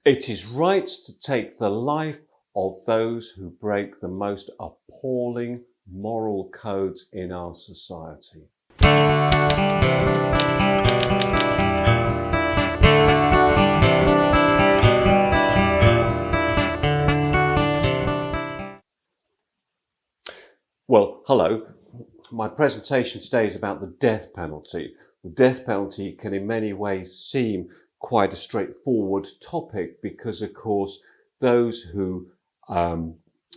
It is right to take the life of those who break the most appalling moral codes in our society. Well, hello. My presentation today is about the death penalty. The death penalty can in many ways seem quite a straightforward topic because, of course, those who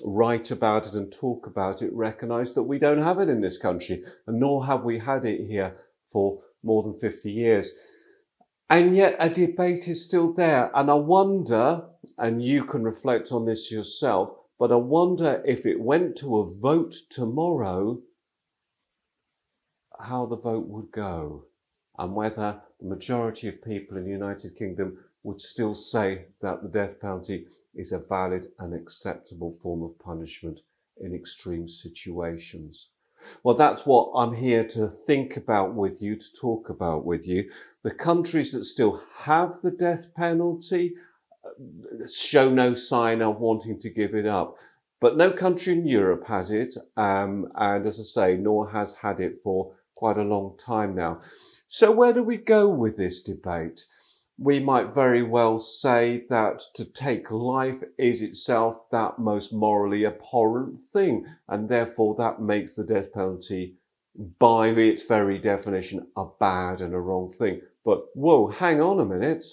write about it and talk about it recognise that we don't have it in this country, and nor have we had it here for more than 50 years. And yet a debate is still there. And I wonder, and you can reflect on this yourself, but I wonder if it went to a vote tomorrow, how the vote would go, and whether the majority of people in the United Kingdom would still say that the death penalty is a valid and acceptable form of punishment in extreme situations. Well, that's what I'm here to think about with you, to talk about with you. The countries that still have the death penalty show no sign of wanting to give it up. But no country in Europe has it, and as I say, nor has had it for quite a long time now. So where do we go with this debate? We might very well say that to take life is itself that most morally abhorrent thing, and therefore that makes the death penalty, by its very definition, a bad and a wrong thing. But whoa, hang on a minute.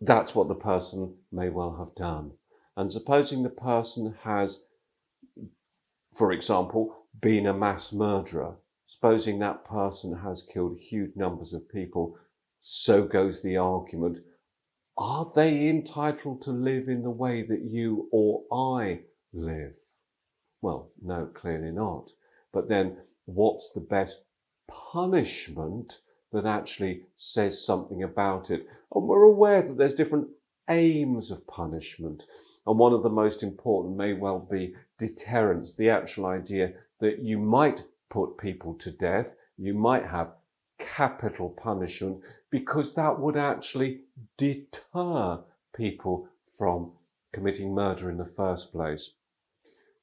That's what the person may well have done. And supposing the person has, for example, been a mass murderer, supposing that person has killed huge numbers of people, so goes the argument, are they entitled to live in the way that you or I live? Well, no, clearly not. But then what's the best punishment that actually says something about it? And we're aware that there's different aims of punishment. And one of the most important may well be deterrence, the actual idea that you might put people to death, you might have capital punishment, because that would actually deter people from committing murder in the first place.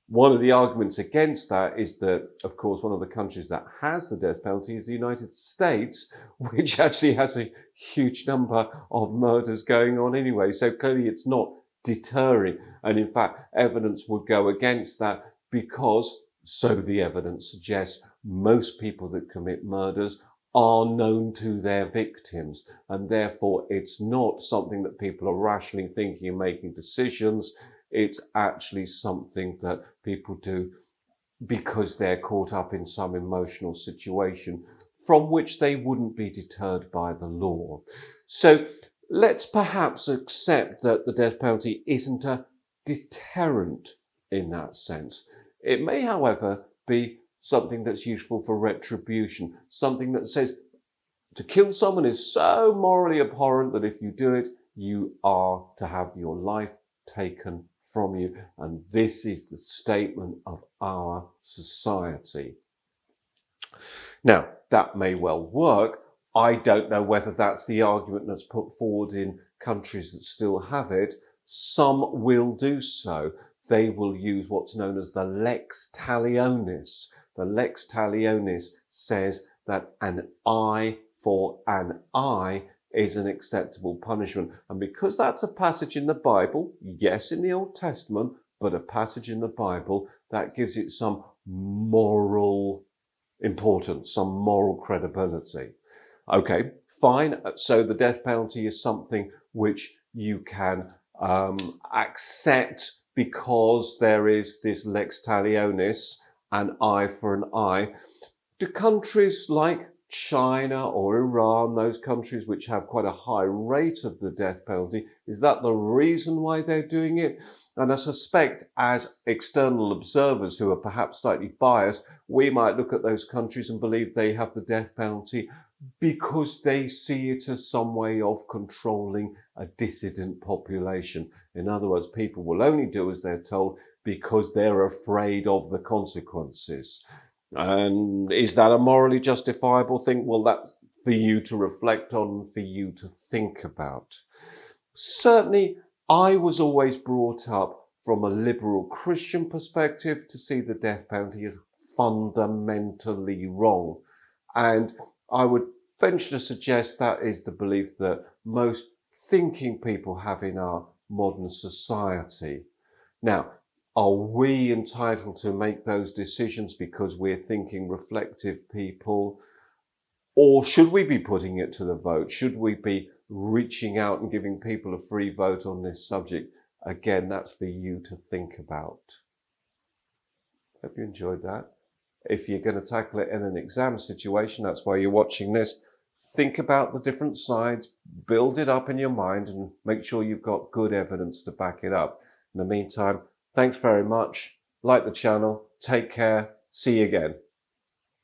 One of the arguments against that is that, of course, one of the countries that has the death penalty is the United States, which actually has a huge number of murders going on anyway. So clearly it's not deterring. And in fact, evidence would go against that because, so the evidence suggests, most people that commit murders are known to their victims. And therefore it's not something that people are rationally thinking and making decisions. It's actually something that people do because they're caught up in some emotional situation from which they wouldn't be deterred by the law. So let's perhaps accept that the death penalty isn't a deterrent in that sense. It may, however, be something that's useful for retribution, something that says to kill someone is so morally abhorrent that if you do it, you are to have your life taken from you. And this is the statement of our society. Now, that may well work. I don't know whether that's the argument that's put forward in countries that still have it. Some will do so. They will use what's known as the lex talionis. The lex talionis says that an eye for an eye is an acceptable punishment. And because that's a passage in the Bible, yes, in the Old Testament, but a passage in the Bible, that gives it some moral importance, some moral credibility. Okay, fine. So the death penalty is something which you can accept because there is this lex talionis, an eye for an eye. Do countries like China or Iran, those countries which have quite a high rate of the death penalty, is that the reason why they're doing it? And I suspect as external observers who are perhaps slightly biased, we might look at those countries and believe they have the death penalty because they see it as some way of controlling a dissident population. In other words, people will only do as they're told because they're afraid of the consequences. And is that a morally justifiable thing? Well, that's for you to reflect on, for you to think about. Certainly, I was always brought up from a liberal Christian perspective to see the death penalty as fundamentally wrong. And I would venture to suggest that is the belief that most thinking people have in our modern society. Now, are we entitled to make those decisions because we're thinking reflective people? Or should we be putting it to the vote? Should we be reaching out and giving people a free vote on this subject? Again, that's for you to think about. Hope you enjoyed that. If you're going to tackle it in an exam situation, that's why you're watching this. Think about the different sides, build it up in your mind, and make sure you've got good evidence to back it up. In the meantime, thanks very much. Like the channel. Take care. See you again.